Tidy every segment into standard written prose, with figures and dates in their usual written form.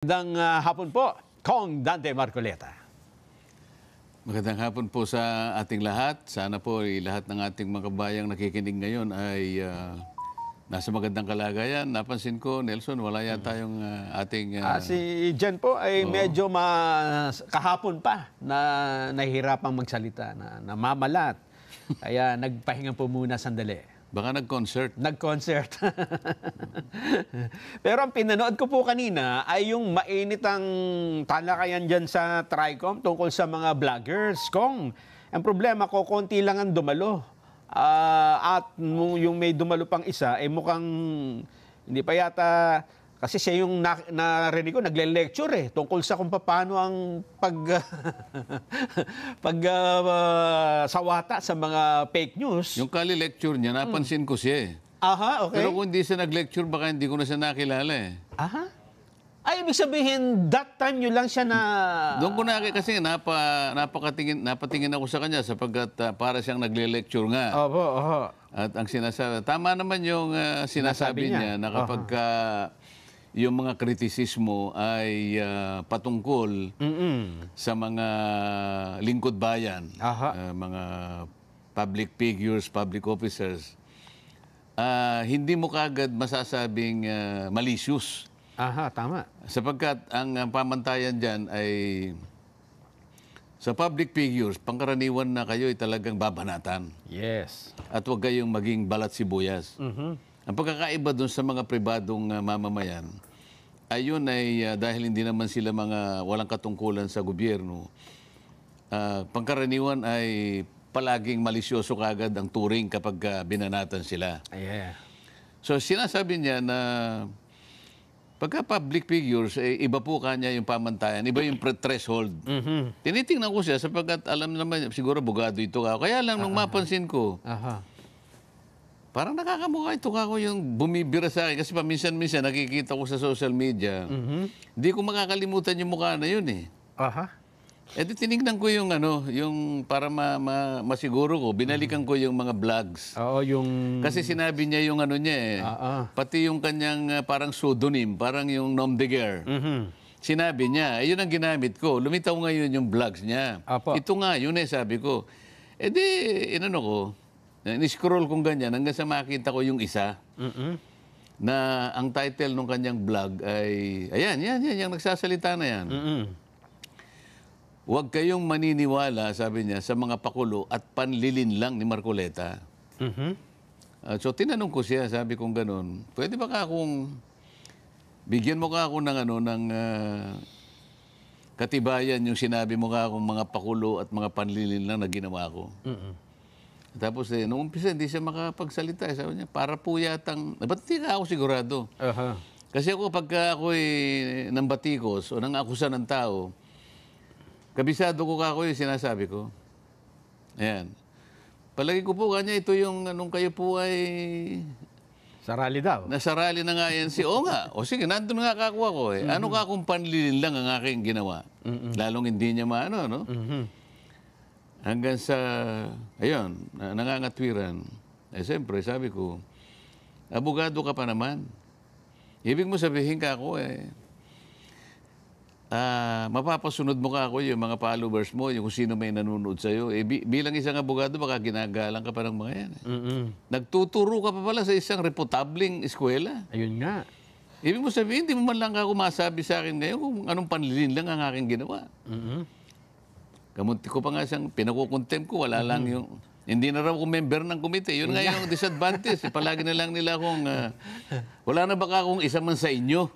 Magandang hapon po, Kong Dante Marcoleta. Magandang hapon po sa ating lahat. Sana po lahat ng ating mga kabayang nakikinig ngayon ay nasa magandang kalagayan. Napansin ko, Nelson, wala yata yung ating... Si Jen po ay medyo kahapon pa na nahihirapang magsalita, na namamalat. Kaya nagpahinga po muna sandali. Baka nag-concert. Nag-concert. Pero ang pinanood ko po kanina ay yung mainit ang talakayan dyan sa TRICOM tungkol sa mga vloggers. Kung ang problema ko, konti lang ang dumalo. At yung may dumalo pang isa, ay mukhang hindi pa yata... Kasi siya yung narinig ko, nagle-lecture tungkol sa kung paano ang sawata sa mga fake news. Yung kali-lecture niya, napansin ko siya eh. Aha, okay. Pero kung hindi siya nag-lecture, baka hindi ko na siya nakilala eh. Aha. Ay, ibig sabihin, that time nyo lang siya na... Doon ko kasi napatingin ako sa kanya sapagkat para siyang nagle-lecture nga. Opo, oho. At ang sinasabi, tama naman yung sinasabi niya na kapag yung mga kritisismo ay patungkol sa mga lingkod bayan, mga public figures, public officers, hindi mo kagad masasabing malicious. Aha, tama. Sapagkat ang pamantayan dyan ay sa public figures, pangkaraniwan na kayo ay talagang babanatan. Yes. At huwag kayong maging balat sibuyas. Ang pagkakaiba doon sa mga pribadong mamamayan, ayun ay dahil hindi naman sila mga walang katungkulan sa gobyerno, pangkaraniwan ay palaging malisyoso kagad ang turing kapag binanatan sila. Yeah. So sinasabi niya na pagka public figures, iba po kanya yung pamantayan, iba yung threshold. Tinitingnan ko siya sapagkat alam naman, siguro bugado ito ka. Kaya lang nung mapansin ko, parang nakakamukha ito ka ko yung bumibira sa akin. Kasi paminsan-minsan nakikita ko sa social media, hindi ko makakalimutan yung mukha na yun eh. E di tinignan ko yung yung para masiguro ko, binalikan ko yung mga vlogs. Oo, yung... Kasi sinabi niya yung niya eh. Pati yung kanyang parang pseudonym, parang yung nom de guerre. Sinabi niya, yun ang ginamit ko. Lumitaw ngayon yung vlogs niya. Ito nga, yun eh, sabi ko. E di, ko, ni-scroll kong ganyan hanggang sa makita ko yung isa. Na ang title ng kanyang vlog ay, ayan, yung nagsasalita na yan. Huwag kayong maniniwala, sabi niya, sa mga pakulo at panlilin lang ni Marcoleta. So tinanong ko siya, sabi kong ganun, pwede ba akong, bigyan mo ka ako ng katibayan yung sinabi mo ka akong mga pakulo at mga panlilin lang na ginawa ko. Tapos nung umpisa, hindi siya makapagsalita. Sabi niya, para po yatang, ba't hindi ka ako sigurado? Kasi ako, pagka ako'y nang batikos o nang akusa ng tao, kabisado ko ako yung sinasabi ko. Ayan. Palagi ko po kanya, ito yung nung kayo po ay... Sarali daw. Nasarali na nga yan o nga. O sige, nandun nga kakuha ko eh. Ano ka kung panlilin lang ang aking ginawa? Lalong hindi niya maano, no? Hanggang sa, ayun, nangangatwiran. Eh, siyempre, sabi ko, abogado ka pa naman. Ibig mo sabihin ka ako mapapasunod mo ka ako yung mga followers mo, yung kung sino may nanonood sa'yo. Bilang isang abogado, baka ginagalang ka pa ng mga yan. Nagtuturo ka pa pala sa isang reputabling eskwela. Ayun nga. Ibig mo sabihin, hindi mo man lang ako masabi sa akin ngayon kung anong panlilin lang ang aking ginawa. Kamunti ko pa nga siyang pinakukontem ko, wala lang yung... Hindi na raw ako member ng komite. Yun nga yung disadvantage. Palagi na lang nila akong... wala na baka akong isa man sa inyo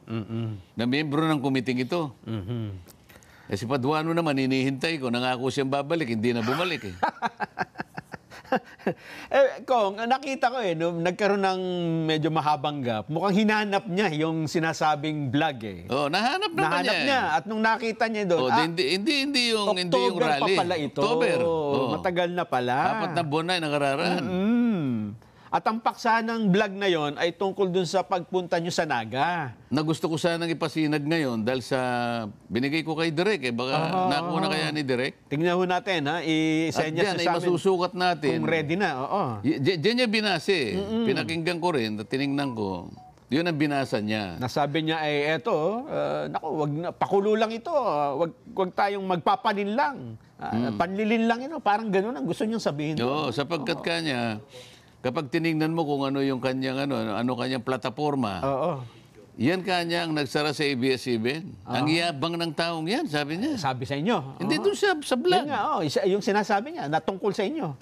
na membro ng komiting ito. Si Paduano naman, hinihintay ko. Nangako siyang babalik, hindi na bumalik eh. Kong, nakita ko no, nagkaroon ng medyo mahabang gap. Mukhang hinanap niya yung sinasabing vlog eh. Oh, nahanap naman niya. At nung nakita niya doon, hindi yung October rally. pa pala ito. October. Matagal na pala. 4 na buwan na nakararaan. At ang paksa ng vlog na yon ay tungkol dun sa pagpunta nyo sa Naga. Na gusto ko sanang ipasinag ngayon dahil sa binigay ko kay Direk eh. Baka nakuha na kaya ni Direk. Tingnan ho natin ha. I-send niya sa amin. Masusukat natin. Kung ready na. Diyan niya binase. Pinakinggan ko rin. Tinignan ko. Yun ang binasa niya. Nasabi niya ay eto, naku, wag na, pakulo lang ito, wag tayong magpapanin lang. Panlilin lang ito, parang gano'n ang gusto niyang sabihin. Oo, sapagkat kanya, kapag tiningnan mo kung ano yung kanyang ano kanyang plataforma, Oo. yan kanya ang nagsara sa ABS-CBN. Ang yabang ng taong yan, sabi niya. Sabi sa inyo. Hindi doon sa Yan vlog. nga, yung sinasabi niya, na tungkol sa inyo.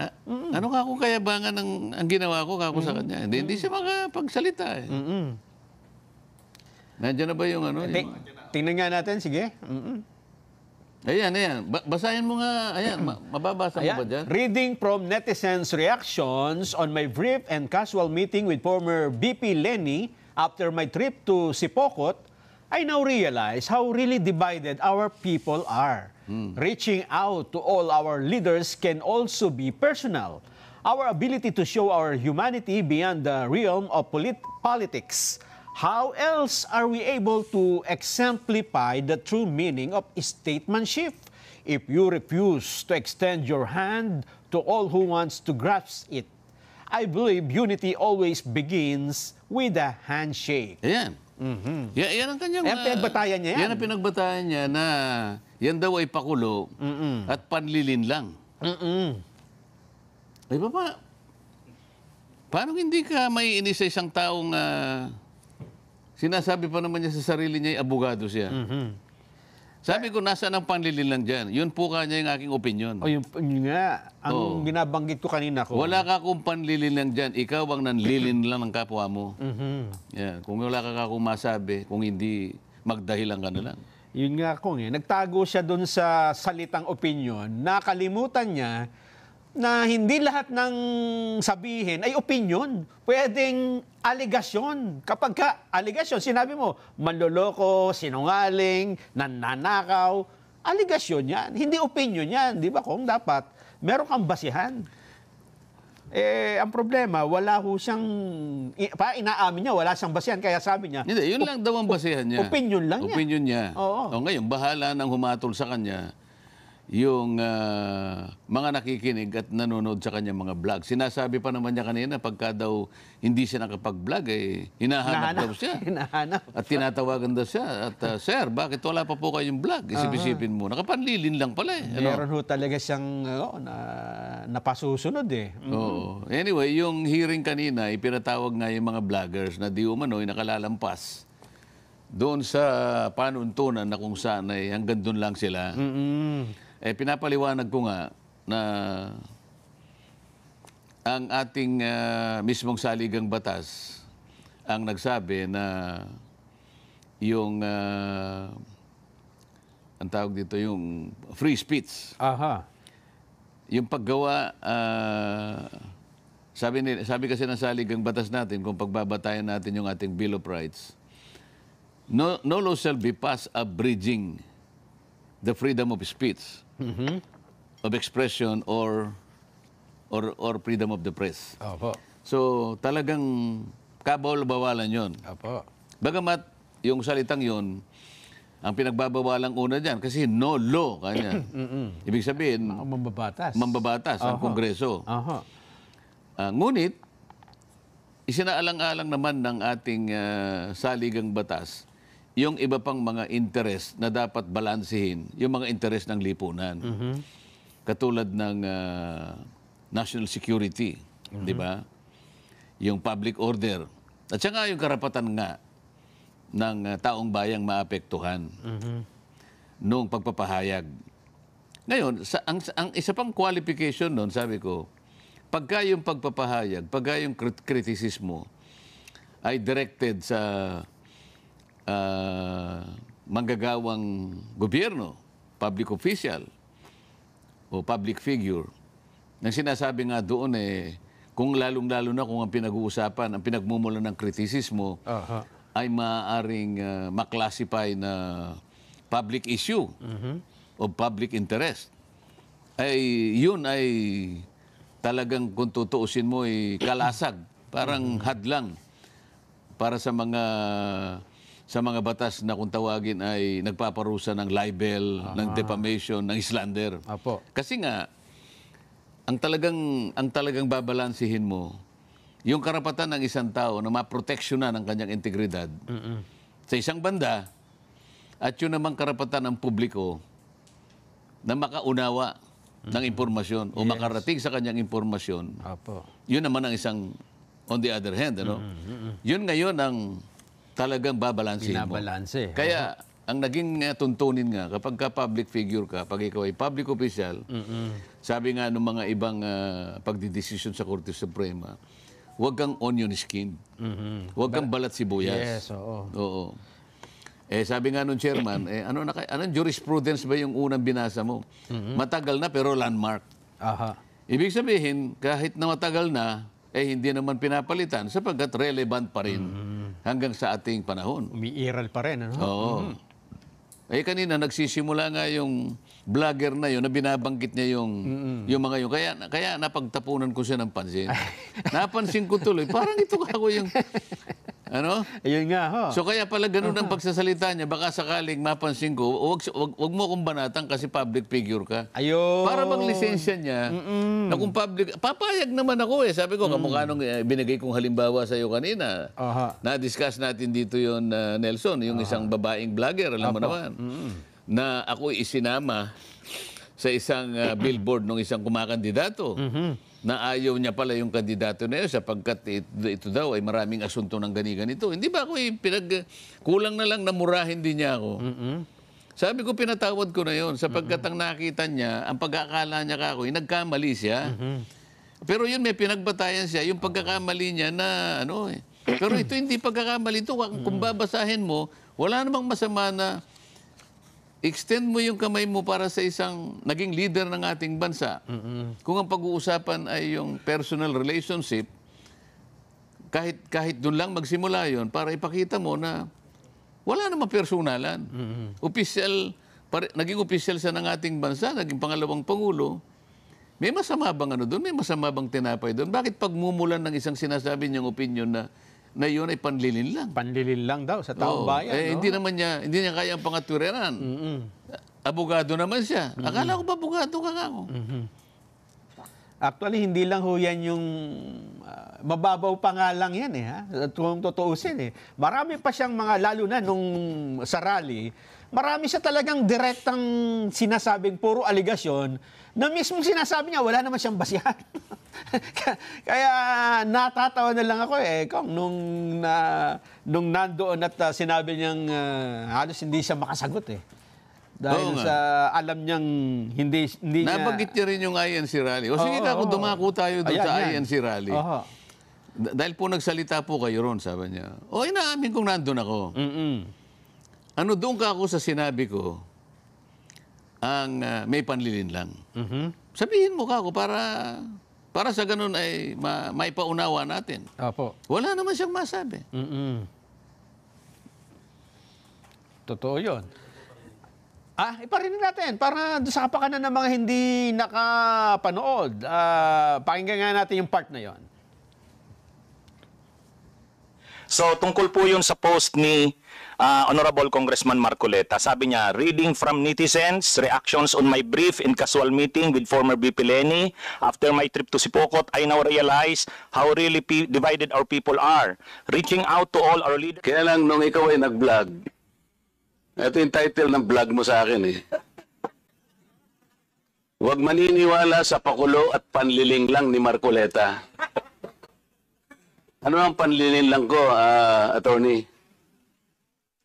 Ano ka kung kayabangan ang ginawa ko kako sa kanya? Hindi siya makapagsalita eh. Nandiyan na ba yung ano? Tingnan nga natin, sige. Ayan. Basahin mo nga. Ayan, mababasa mo ba dyan? Reading from netizens' reactions on my brief and casual meeting with former VP Lenny after my trip to Sipokot, I now realize how really divided our people are. Reaching out to all our leaders can also be personal. Our ability to show our humanity beyond the realm of politics. How else are we able to exemplify the true meaning of statesmanship if you refuse to extend your hand to all who wants to grasp it? I believe unity always begins with a handshake. Ayan. Yan ang kanyang... Yan pinagbatayan niya yan. Yan ang pinagbatayan niya na yan daw ay pakulo at panlilin lang. Ay, baba, paano hindi ka may inis sa isang taong sinasabi pa naman niya sa sarili niya, abogado siya. Sabi ko, nasaan ang panlilin lang dyan? Yun po kanya yung aking opinion. O yun nga, ang binabanggit ko kanina ko. Wala ka kung panlilin lang dyan. Ikaw ang nanlilin lang ng kapwa mo. Yan. Kung wala ka kung masabi, kung hindi, magdahilan ka na lang. Yun nga kung nagtago siya doon sa salitang opinion, nakalimutan niya na hindi lahat ng sabihin ay opinion. Pwedeng aligasyon. Kapag ka aligasyon, sinabi mo, manloloko, sinungaling, nananakaw, aligasyon yan. Hindi opinion yan. Di ba kung dapat meron kang basihan. Ang problema, wala ho siyang, inaamin niya, wala siyang basihan. Kaya sabi niya, Hindi, yun lang daw ang basihan niya. Opinion lang niya. Opinion niya. Oo. O ngayon, bahala nang humatol sa kanya yung mga nakikinig at nanonood sa kanyang mga vlog. Sinasabi pa naman niya kanina, pagka daw hindi siya nakapag-vlog, hinahanap daw siya. Hinahanap. At tinatawagan daw siya. At, Sir, bakit wala pa po kayong vlog? Isip-isipin mo. Nakapanlilin lang pala eh. Meron ho talaga siyang napasusunod eh. Oo. Anyway, yung hearing kanina, ipinatawag nga yung mga vloggers na di umano'y nakalalampas doon sa panuntunan na kung saan ay hanggang doon lang sila. Pinapaliwanag ko nga na ang ating mismong saligang batas ang nagsabi na yung ang tawag dito yung free speech. Aha. Yung paggawa sabi kasi ng saligang batas natin kung pagbabatayan natin yung ating Bill of Rights, no law shall be passed abridging the freedom of speech, of expression or freedom of the press. Opo. So talagang kabawal-bawalan yon. Opo. Bagamat yung salitang yon ang pinagbabawalang una dyan kasi no law kanya. Ibig sabihin, mambabatas ang Kongreso. Aha. Ngunit, isinaalang-alang naman ng ating saligang batas yung iba pang mga interest na dapat balansehin, yung mga interest ng lipunan. Katulad ng national security, di ba? Yung public order. At saka yung karapatan nga ng taong bayang maapektuhan noong pagpapahayag. Ngayon, ang isa pang qualification noon, sabi ko, pagka yung pagpapahayag, pagka yung kritisismo ay directed sa manggagawang gobyerno, public official, o public figure, nang sinasabi nga doon kung lalong-lalo na kung ang pinag-uusapan, ang pinagmumulan ng kritisismo, ay maaaring maklasify na public issue o public interest, ay yun ay talagang kung tutuusin mo ay kalasag, parang hadlang para sa mga batas na kung tawagin ay nagpaparusa ng libel, ng defamation, ng slander. Apo. Kasi nga ang talagang babalansihin mo yung karapatan ng isang tao na maproteksyonan ang kanyang integridad sa isang banda at yun namang karapatan ng publiko na makaunawa ng impormasyon o makarating sa kanyang impormasyon. Opo. Yun naman ang isang on the other hand, ano? Yun ngayon ang talagang babalansin mo. Binabalanse. Kaya ang naging tuntunin nga kapag ka public figure ka, pag ikaw ay public official, sabi nga ng mga ibang pagdidesisyon sa Korte Suprema, huwag kang onion skin. Huwag kang balat sibuyas. Yes, oo. Oo. Sabi nga nung chairman, anong jurisprudence ba yung unang binasa mo? Matagal na pero landmark. Aha. Ibig sabihin, kahit na matagal na, hindi naman pinapalitan sapagkat relevant pa rin hanggang sa ating panahon. Umiiral pa rin, ano? Oo. Kanina nagsisimula nga yung vlogger na yun na binabanggit niya yung mga yun. Kaya napagtapunan ko siya ng pansin. Napansin ko tuloy, parang ito ako yung ano? Ayun nga, ho. So kaya pala ganun ang pagsasalita niya, baka sakaling mapansin ko, wag mo akong banatan kasi public figure ka. Ayun. Para bang lisensya niya, na kung public, papayag naman ako eh. Sabi ko, kamukha nung binigay kong halimbawa sa iyo kanina. Aha. Na-discuss natin dito yon Nelson, yung isang babaeng vlogger, alam mo naman, na ako isinama sa isang billboard ng isang kumakandidato na ayaw niya pala yung kandidato na yun sapagkat ito daw ay maraming asunto ng ganito. Hindi ba ako kulang na lang na murahin din niya ako. Sabi ko, pinatawad ko na yun sapagkat ang nakita niya, ang pagkakala niya ka ako, nagkamali siya. Pero yun, may pinagbatayan siya, yung pagkakamali niya na ano eh. Pero ito hindi pagkakamali ito. Kung babasahin mo, wala namang masama na extend mo yung kamay mo para sa isang naging leader ng ating bansa. Kung ang pag-uusapan ay yung personal relationship, kahit doon lang magsimula yon para ipakita mo na wala namang personalan. Naging opisyal siya ng ating bansa, naging pangalawang pangulo. May masama bang ano doon? May masama bang tinapay doon? Bakit pagmumulan ng isang sinasabi niyang opinion na yun ay panlilin lang? Panlilin lang daw sa taong bayan, no? Hindi niya kaya ang pangatuwiran. Abogado naman siya. Akala ko ba abogado ka ako? Actually, hindi lang ho yan yung mababaw pa nga lang yan eh. Ha? Kung tutuusin eh. Marami pa siyang mga, lalo na nung sa rally, marami siya talagang direktang sinasabing puro aligasyon na mismo sinasabi niya, wala naman siyang basihan. Kaya natatawa na lang ako eh. Kung nung nandoon at sinabi niyang halos hindi siya makasagot eh. Dahil sa alam niyang hindi niya... Nabanggit niya rin yung INC rally. O sige ka, kung dumako tayo doon sa INC rally. Dahil po nagsalita po kayo ron, sabi niya. Inaamin kong nandun ako. Ano doon ka ako sa sinabi ko, ang may panlilin lang. Sabihin mo ka ako para sa ganun ay maipaunawa natin. Opo. Wala naman siyang masabi. Totoo yun. Iparinig natin para sa kapakanan ng mga hindi nakapanood. Pakinggan nga natin yung part na yon. So, tungkol po yun sa post ni Honorable Congressman Marcoleta. Sabi niya, reading from netizens, reactions on my brief and casual meeting with former VP Leni. After my trip to Sipocot, I now realize how really divided our people are. Reaching out to all our leaders. Kaya lang nung ikaw ay nag-vlog, ito yung title ng vlog mo sa akin eh. Huwag maniniwala sa pakulo at panliling lang ni Marcoleta. Ano ang panliling lang ko, attorney?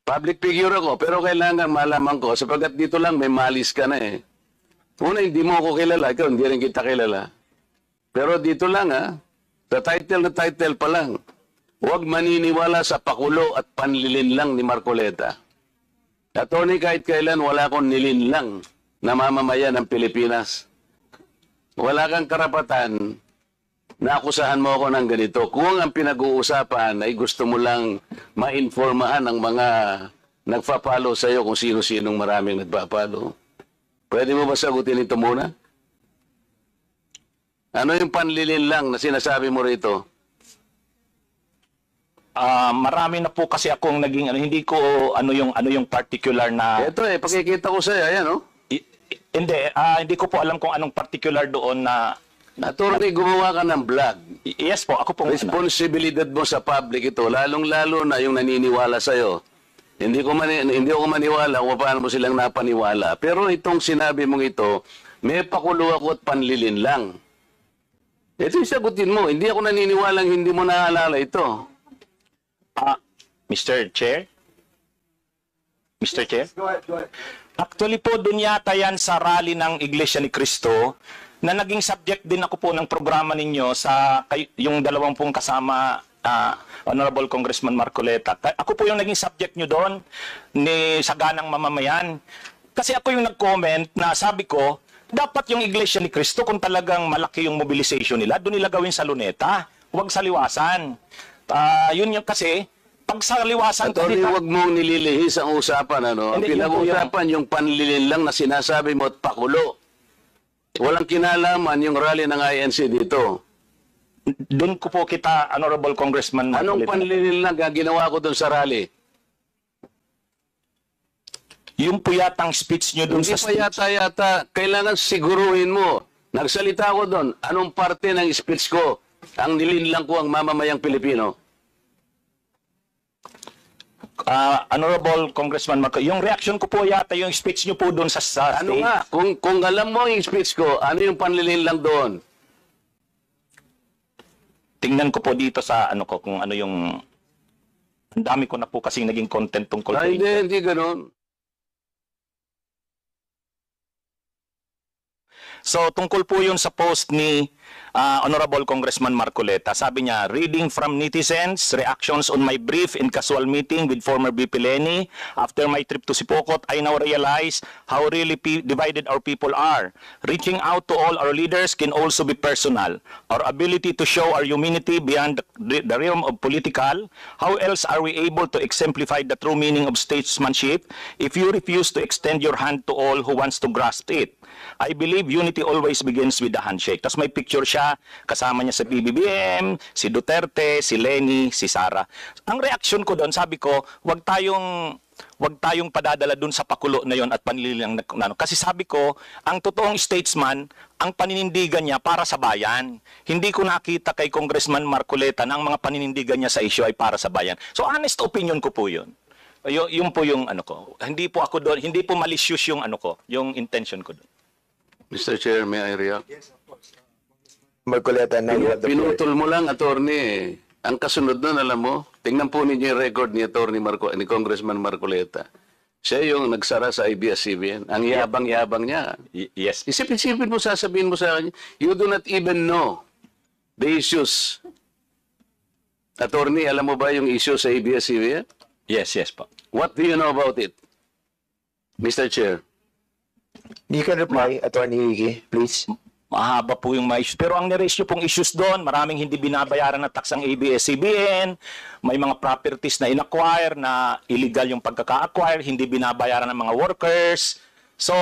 Public figure ako, pero kailangan malaman ko, sapagkat dito lang may malis ka na eh. Una, hindi mo ako kilala, ikaw hindi rin kita kilala. Pero dito lang sa title na title pa lang, huwag maniniwala sa pakulo at panlilin lang ni Marcoleta. Attorney, kahit kailan wala akong nilinlang na mamamayan ng Pilipinas. Wala kang karapatan na akusahan mo ako ng ganito. Kung ang pinag-uusapan ay gusto mo lang ma-informahan ang mga nagpa-follow sa iyo kung sino-sinong maraming nagpa-follow. Pwede mo ba sagutin ito muna? Ano yung panlilin lang na sinasabi mo rito? Marami na po kasi akong naging hindi ko ano yung particular na Ito pakikita ko sa iyo, ayan hindi ko po alam kung anong particular doon na Attorney, gumawa ka ng vlog. Yes po, ako pong Responsibilidad mo sa public ito, lalong-lalo na yung naniniwala sa'yo. Hindi ako maniwala kung paano mo silang napaniwala. Pero itong sinabi mong ito, may pakulo ako at panlilin lang. Ito yung sagutin mo. Hindi ako naniniwalang hindi mo naalala ito. Mr. Chair? Mr. Chair? Actually po, dun yata yan sa rally ng Iglesia ni Cristo na naging subject din ako po ng programa ninyo sa yung dalawang pong kasama Honorable Congressman Marcoleta. Ako po yung naging subject nyo doon ni Saganang Mamamayan. Kasi ako yung nag-comment na sabi ko, dapat yung Iglesia ni Cristo kung talagang malaki yung mobilization nila, doon nila gawin sa Luneta, huwag sa Liwasan. Yun yung kasi, pag sa Liwasan... Attorney, huwag mong nililihis ang usapan. Ano? Ang Hindi, yun po pinag-usapan yung panlilin lang na sinasabi mo at pakulo. Walang kinalaman yung rally ng INC dito. Doon ko po kita, Honorable Congressman Anong Marcoleta. panlilin lang ginawa ko doon sa rally? Yung po yatang speech nyo doon Hindi sa pa yata, kailangan siguruhin mo. Nagsalita ko doon, anong parte ng speech ko ang nilinlang ko ang mamamayang Pilipino? Honorable Congressman Marco, yung reaction ko po yata yung speech nyo po doon sa Ano stage. nga, kung alam mo yung speech ko, ano yung panlilin lang doon? Tingnan ko po dito sa ano ko kung ano yung ang dami ko na po kasi naging content tungkol po. Hindi ganun. So tungkol po yun sa post ni Honorable Congressman Marcoleta. Sabi niya, reading from netizens, reactions on my brief and casual meeting with former VP Leni. After my trip to Sipokot, I now realize how really divided our people are. Reaching out to all our leaders can also be personal. Our ability to show our humanity beyond the realm of political. How else are we able to exemplify the true meaning of statesmanship if you refuse to extend your hand to all who wants to grasp it? I believe unity always begins with the handshake. Tapos may picture siya, kasama niya sa PBBM, si Duterte, si Leni, si Sara. Ang reaction ko doon, sabi ko, wag tayong padadala doon sa pakulo na yon at panlilang na. Kasi sabi ko, ang totoong statesman, ang paninindigan niya para sa bayan. Hindi ko nakita kay Congressman Marcoleta na ang mga paninindigan niya sa issue ay para sa bayan. So honest opinion ko po yun. Yung po yung ano ko. Hindi po ako doon, hindi po malicious yung ano ko, yung intention ko doon. Mr. Chair, may I react? Marcoleta, now you have the floor. Pinutol mo lang, attorney. Ang kasunod nun, alam mo, tingnan po ninyo yung record ni attorney ni Congressman Marcoleta. Siya yung nagsara sa ABS-CBN. Ang yabang-yabang niya. Yes. Isip-isipin mo, sasabihin mo sa akin, you do not even know the issues. Attorney, alam mo ba yung issue sa ABS-CBN? Yes, yes po. What do you know about it? Mr. Chair. You can reply, Attorney Higi, please. Mahaba po yung mga issues. Pero ang niraise nyo pong issues doon, maraming hindi binabayaran na tax ang ABS-CBN, may mga properties na in-acquire na illegal yung pagkaka-acquire, hindi binabayaran ng mga workers. So,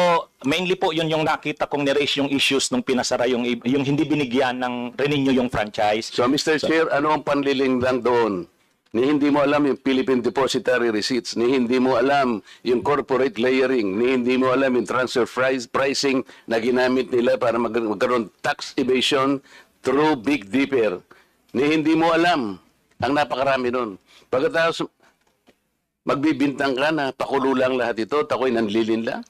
mainly po yun yung nakita kong niraise yung issues nung pinasara yung hindi binigyan ng renew yung franchise. So, Mr. Chair, ano ang panliling lang doon? Ni hindi mo alam yung Philippine Depositary Receipts, ni hindi mo alam yung corporate layering, ni hindi mo alam yung transfer pricing na ginamit nila para magkaroon tax evasion through Big Dipper. Ni hindi mo alam ang napakarami nun. Pagkatapos magbibintang ka na pakulo lang lahat ito, tako'y nanlilin lang.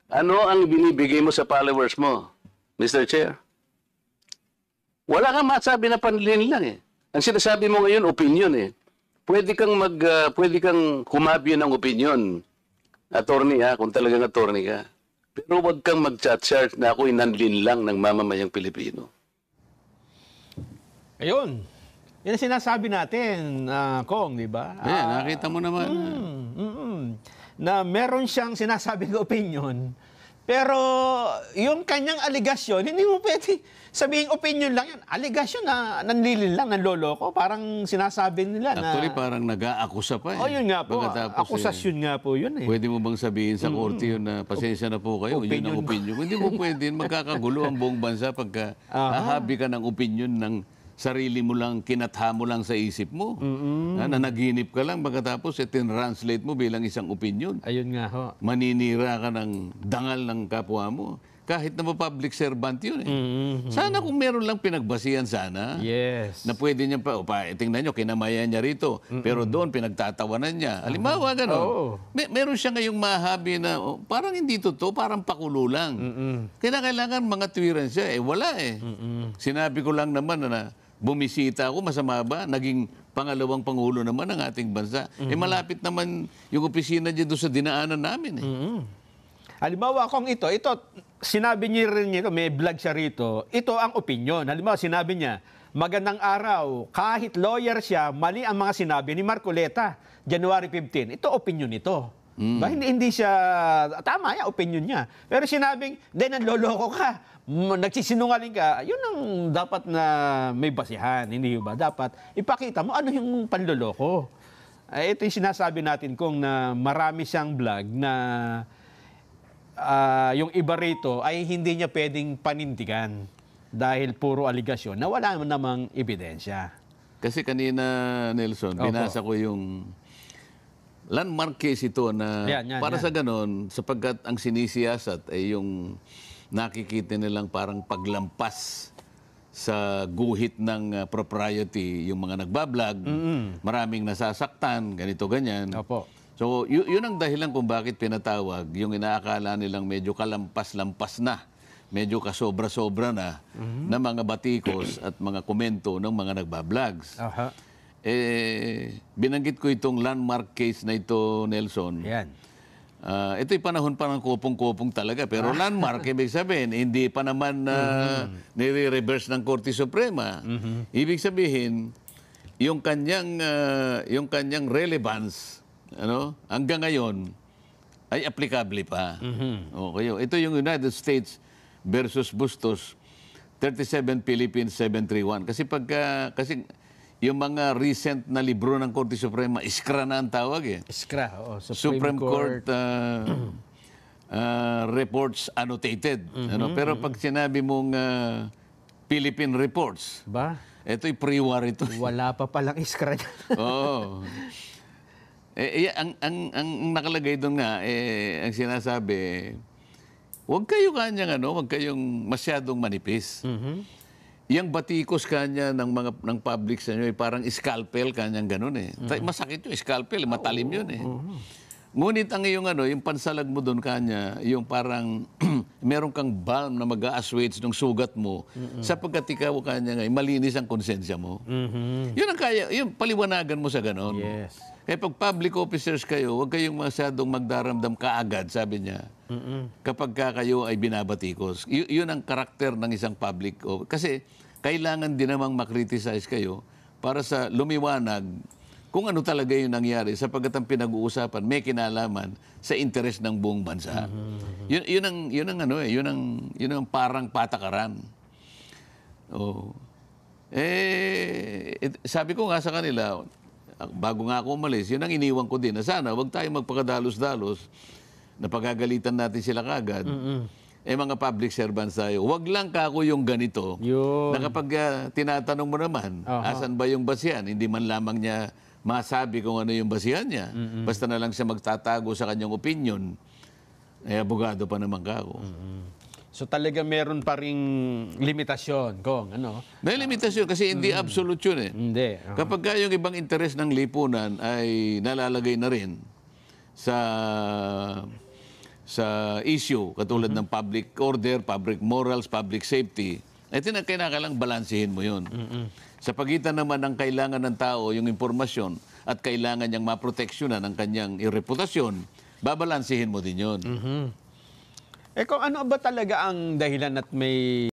Ano ang binibigay mo sa followers mo, Mr. Chair? Wala kang masabi na panlilin lang eh. Ang sinasabi mo ngayon, opinion eh. Pwede kang humabyo ng opinion, attorney ha, kung talagang attorney ka. Pero wag kang mag-chat-chat na ako'y nanlin lang ng mamamayang Pilipino. Ayun. Yan ang sinasabi natin, Kong, di ba? Nakita mo naman. Na meron siyang sinasabing opinion, pero yung kanyang aligasyon, hindi mo pwede sabihin opinion lang yan. Aligasyon na nanlilin lang, nanloloko. Parang sinasabi nila na... Actually, parang nag-aakusa pa eh. Oh, yun nga po. Pagkatapos, Akusasyon nga po yun eh. Pwede mo bang sabihin sa korte yun na pasensya na po kayo, yun ang opinion. Hindi mo pwede, magkakagulo ang buong bansa pagka hahabi ka ng opinion ng sarili mo lang, kinatha mo lang sa isip mo. Na naginip ka lang, pagkatapos tinranslate mo bilang isang opinion. Ayun nga ho. Maninira ka ng dangal ng kapwa mo. kahit na public servant yun eh. Sana kung meron lang pinagbasihan sana, Yes. na pwede niya tingnan nyo, kinamayan niya rito, pero doon pinagtatawanan niya. Halimbawa, gano'n. Oo. Meron siya ngayong mahabi na parang hindi totoo, parang pakulo lang. Kailangan mga tuwiran siya. Wala eh. Sinabi ko lang naman na bumisita ako, masama ba? Naging pangalawang pangulo naman ng ating bansa. Malapit naman yung opisina niya doon sa dinaanan namin eh. Halimbawa kung ito, sinabi niya rin ito, may vlog siya rito, ito ang opinion. Halimbawa, sinabi niya, magandang araw, kahit lawyer siya, mali ang mga sinabi ni Marcoleta, January 15. Ito opinion nito. Ba, hindi siya, tama yan, opinion niya. Pero sinabing, nanloloko ka, nagsisinungaling ka, yun ang dapat na may basihan, hindi ba? Dapat ipakita mo ano yung panloloko. Ito yung sinasabi natin kung na marami siyang vlog na yung iba rito ay hindi niya pwedeng panindigan dahil puro aligasyon na wala namang ebidensya. Kasi kanina, Nelson, binasa ko yung landmark case ito na para sa ganon, sapagkat ang sinisiyasat ay yung nakikita nilang parang paglampas sa guhit ng propriety yung mga nagbablog, maraming nasasaktan, ganito, ganyan. Opo. So, yun ang dahilan kung bakit pinatawag yung inaakala nilang medyo kalampas-lampas na, medyo kasobra-sobra na, na mga batikos at mga komento ng mga nagbablogs. Aha. Binanggit ko itong landmark case na ito, Nelson. Yan. Ito'y panahon pa ng kopong-kopong talaga. Pero landmark, ibig sabihin, hindi pa naman nire-reverse ng Korte Suprema. Ibig sabihin, yung kanyang relevance, hanggang ngayon, ay applicable pa. Okay. Ito yung United States versus Bustos, 37 Philippines 731. Kasi kasi yung mga recent na libro ng Korte Suprema, iskra na ang tawag eh. Iskra, Supreme Court reports annotated. Pero pag sinabi mong Philippine reports, Ba? ito'y pre-war ito. Wala pa palang iskra niya. Oo. Ang nakalagay doon nga, ang sinasabi, huwag kayong masyadong manipis. Yang batikos kanya ng public sa inyo, parang scalpel kanyang ganun eh. Masakit yung scalpel, matalim yun eh. Ngunit ang yung pansalag mo doon kanya, yung parang meron kang balm na mag-a-assuage ng sugat mo sapagkat ikaw kanya malinis ang konsensya mo. Yun ang kaya, yun paliwanagan mo sa ganun. Yes. Kaya pag public officers kayo, huwag kayong masyadong magdaramdam kaagad, sabi niya. Kapag kayo ay binabatikos. Yun ang karakter ng isang public. Kasi kailangan din namang makriticize kayo para sa lumiwanag kung ano talaga yung nangyari sapagkat ang pinag-uusapan may kinalaman sa interes ng buong bansa. Yun ang parang patakaran. Sabi ko nga sa kanila, bago nga ako umalis, yun ang iniwan ko din na sana huwag tayong magpakadalos-dalos na pagagalitan natin sila kagad. Mga public servants tayo. Huwag lang kako yung ganito na kapag tinatanong mo naman, asan ba yung basihan? Hindi man lamang niya masabi kung ano yung basihan niya. Basta na lang siya magtatago sa kanyang opinion. Abogado pa naman kako. So talaga meron pa ring limitasyon kung ano. May limitasyon kasi hindi absolute yun eh. Hindi. Kapag yung ibang interes ng lipunan ay nalalagay na rin sa issue katulad ng public order, public morals, public safety, ay kailangan balansehin mo yun. Sa pagitan naman ng kailangan ng tao yung impormasyon at kailangan niyang maproteksyonan ang kanyang reputasyon, babalansehin mo din yun. Kung ano ba talaga ang dahilan at may